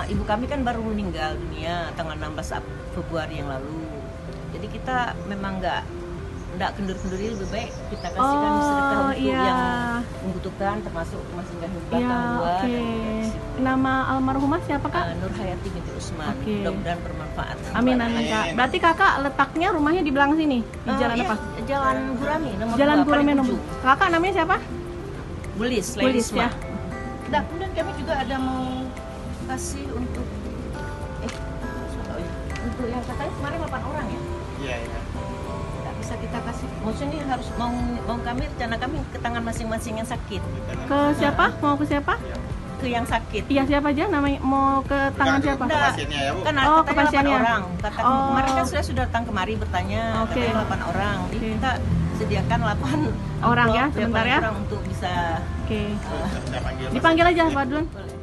ibu kami kan baru meninggal dunia tanggal 16 Februari yang lalu. Jadi kita memang nggak kendur-kenduri, lebih baik kita kasihkan sedekah untuk yang membutuhkan, termasuk rumah singgah gangguan. Nama almarhumah siapa Kak? Nur Hayati binti Usman. Mudah-mudahan bermanfaat. Amin Kak. Berarti Kakak letaknya rumahnya di belakang sini, di jalan apa? Jalan Gurami nomor 2. Jalan Gurami nomor. Kakak namanya siapa? Bulis ya. Nah, kemudian kami juga ada mau kasih untuk yang katanya kemarin 8 orang ya? Iya. Tidak bisa kita kasih. Maksudnya ini harus mau kami, rencana kami ke tangan masing-masing yang sakit. Ke siapa? Mau ke siapa? Ke yang sakit. Iya, siapa aja namanya? Mau ke tangan siapa? Ke pasiennya ya, Bu. Kan ke pasiennya. 8 orang. Kemarin kan sudah datang kemari bertanya, katanya 8 orang. Jadi kita sediakan 8 orang ya, sebentar ya. Orang untuk bisa dipanggil aja Pak Dun. Boleh.